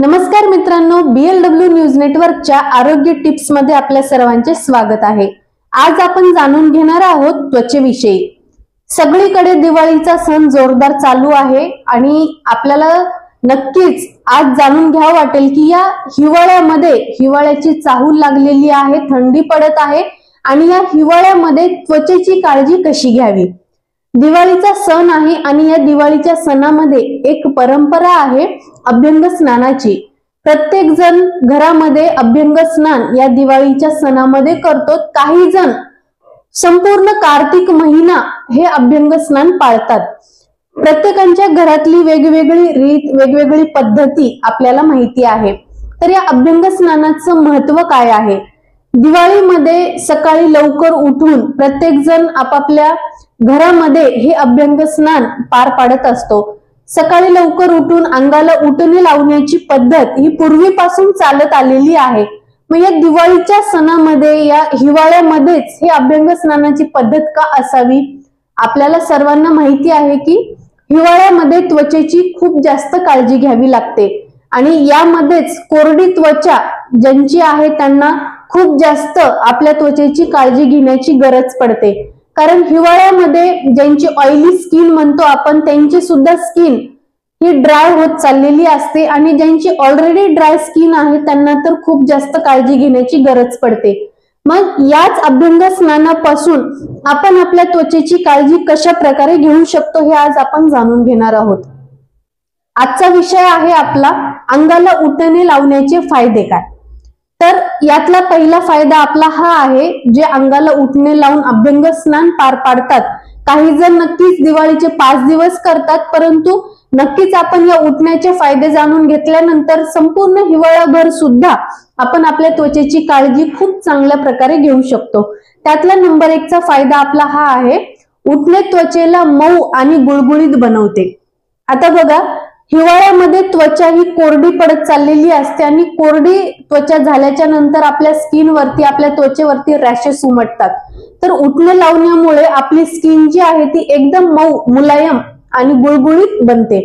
नमस्कार मित्रांनो, BLW news नेटवर्कच्या आरोग्य टिप्स मध्ये आपल्या सर्वांचे स्वागत आहे। आज आपण जाणून घेणार आहोत त्वचेविषयी। सगळीकडे दिवाळीचा सण जोरदार चालू आहे आणि आपल्याला नक्कीच आज जाणून घ्यावं वाटेल की या हिवाळ्यामध्ये हिवाळ्याची चाहूल लागलेली आहे, थंडी पडत आहे आणि या हिवाळ्यामध्ये त्वचेची काळजी कशी घ्यावी। दिवाळीचा सण आहे आणि या दिवाळीच्या सणामध्ये एक परंपरा आहे अभ्यंग स्नानाची। प्रत्येक जण घरामध्ये अभ्यंग स्नान या दिवाळीच्या सणामध्ये करतो। काही जण संपूर्ण कार्तिक महिना हे अभ्यंग स्नान पाळतात। प्रत्येकाच्या घरातली वेगवेगळी रीत, वेगवेगळी पद्धती आपल्याला माहिती आहे। तर या अभ्यंग स्नानाचं महत्त्व काय आहे? दिवाळीमध्ये सकाळी लवकर उठून प्रत्येक जण आपापल्या घरामध्ये हे अभ्यंग स्नान पार पाडत असतो। सकाळी लवकर उठून अंगाला उटणे लावण्याची पद्धत ही पूर्वीपासून चालत आलेली आहे। मग या दिवाळीच्या सणामध्ये या हिवाळ्यामध्येच हे अभ्यंग स्नानाची पद्धत का असावी? आपल्याला सर्वांना माहिती आहे की हिवाळ्यामध्ये त्वचेची खूप जास्त काळजी घ्यावी लागते आणि यामध्येच कोरडी त्वचा ज्यांची आहे त्यांना खूप जास्त आपल्या त्वचेची काळजी घेण्याची गरज पडते। कारण हिवाळ्यामध्ये ज्यांची ऑइली स्किन म्हणतो आपण, त्यांची सुद्धा स्किन ही ड्राय होत चाललेली असते आणि ज्यांची ऑलरेडी ड्राय स्किन आहे त्यांना तर खूप जास्त काळजी घेण्याची गरज पडते। मग याच अभ्यंग स्नानापासून आपण आपल्या त्वचेची काळजी कशा प्रकारे घेऊ शकतो हे आज आपण जाणून घेणार आहोत। आजचा विषय आहे आपला अंगाला उटणे लावण्याचे फायदे काय। तर यातला पहिला फायदा आपला हा आहे, जे अंगाला उटणे लावून अभ्यंग स्नान पार पाडतात। काही जण नक्कीच दिवाळीचे 5 दिवस करतात, परंतु नक्कीच आपण या उटण्याचे फायदे जाणून घेतल्यानंतर संपूर्ण हिवाळाभर सुद्धा आपण आपल्या त्वचेची काळजी खूप चांगल्या प्रकारे घेऊ शकतो। त्यातला नंबर 1 चा फायदा आपला हा आहे, उटणे त्वचेला मऊ आणि गुळगुळीत बनवते। आता बघा, हिवाळ्यामध्ये त्वचा ही कोरडी पडत चाललेली असते आणि कोरडी त्वचा झाल्याच्या नंतर आपल्या स्किन वरती, आपल्या त्वचेवरती रॅशेस उमटतात। तर उटणे लावण्यामुळे आपली स्किन जी आहे ती एकदम मऊ, मुलायम आणि गुळगुळीत बनते।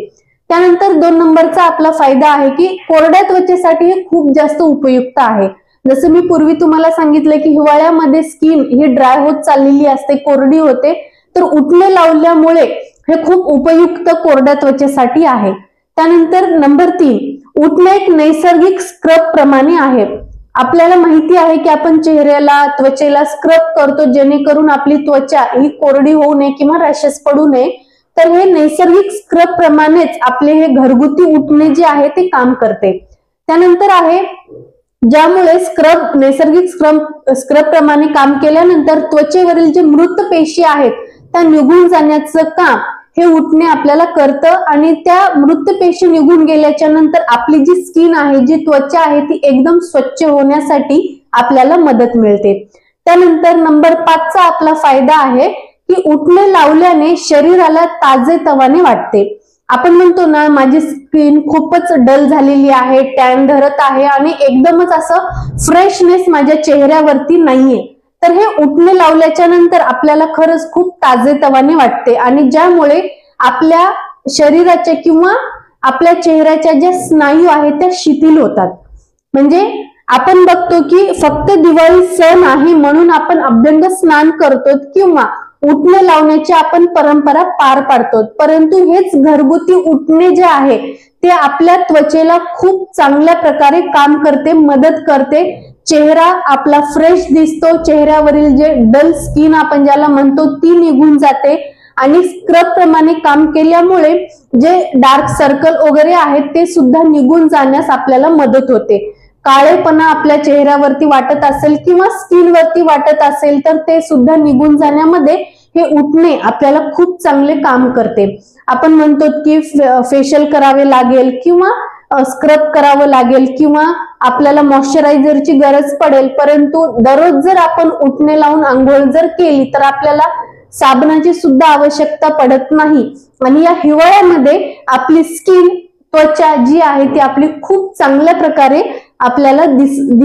त्यानंतर 2 नंबरचा आपला फायदा आहे की कोरड्या त्वचेसाठी हे खूप जास्त उपयुक्त आहे। जसं मी पूर्वी तुम्हाला सांगितलं की हिवाळ्यामध्ये स्किन ही ड्राय होत चाललेली असते, कोरडी होते, तर उटणे लावल्यामुळे हे खूप उपयुक्त कोरड्या त्वचेसाठी आहे। त्यानंतर नंबर 3, उटणे एक नैसर्गिक स्क्रब प्रमाणे आहे। आपल्याला माहिती आहे की आपण चेहऱ्याला, त्वचेला स्क्रब करतो जेणेकरून आपली त्वचा ही कोरडी होऊ नये किंवा रॅशेस पडू नये। तर हे नैसर्गिक स्क्रब प्रमाणेच आपले हे घरगुती उटणे जे आहे ते काम करते। त्यानंतर आहे, ज्यामुळे नैसर्गिक स्क्रब प्रमाणे काम केल्यानंतर त्वचेवरील जे मृत पेशी आहेत त्या निघून जाण्याचं काम हे उटणे आपल्याला करतं आणि त्या मृत पेशी निघून गेल्याच्या नंतर आपली जी स्किन आहे, जी त्वचा आहे ती एकदम स्वच्छ होण्यासाठी आपल्याला मदत मिळते। त्यानंतर नंबर 5 चा आपला फायदा आहे की उटणे लावल्याने शरीराला ताजेतवाने वाटते। आपण म्हणतो ना, माझी स्किन खूपच डल झालेली आहे, टॅन धरत आहे आणि एकदमच असं फ्रेशनेस माझ्या चेहऱ्यावरती नाहीये, तर हे उटणे लावल्याच्या नंतर आपल्याला खरंच खूप ताजेतवाने वाटते आणि ज्यामुळे आपल्या शरीराच्या किंवा आपल्या चेहऱ्याच्या ज्या स्नायू आहेत त्या शिथिल होतात। म्हणजे आपण बघतो की फक्त दिवाळी सण आहे म्हणून आपण अभ्यंग स्नान करतो किंवा उटणे लावण्याची आपण परंपरा पार पाडतो, परंतु हेच घरगुती उटणे जे आहे ते आपल्या त्वचेला खूप चांगल्या प्रकारे काम करते, मदत करते। चेहरा आपला फ्रेश दिसतो, चेहऱ्यावरील जे डल स्किन आपण ज्याला म्हणतो ती निघून जाते आणि स्क्रब प्रमाणे काम केल्यामुळे जे डार्क सर्कल वगैरे आहेत ते सुद्धा निघून जाण्यास आपल्याला मदत होते। काळेपणा आपल्या चेहऱ्यावरती वाटत असेल किंवा स्किन वरती वाटत असेल तर ते सुद्धा निघून जाण्यामध्ये हे उटणे आपल्याला खूप चांगले काम करते। आपण म्हणतो की फेशियल करावे लागेल किंवा स्क्रब करावं लागेल किंवा आपल्याला मॉइश्चरायझरची गरज पडेल, परंतु दररोज जर आपण उटणे लावून आंघोळ जर केली तर आपल्याला साबणाची सुद्धा आवश्यकता पडत नाही आणि या हिवाळ्यामध्ये आपली स्किन, त्वचा जी आहे ती आपली खूप चांगल्या प्रकारे आपल्याला दिसेल।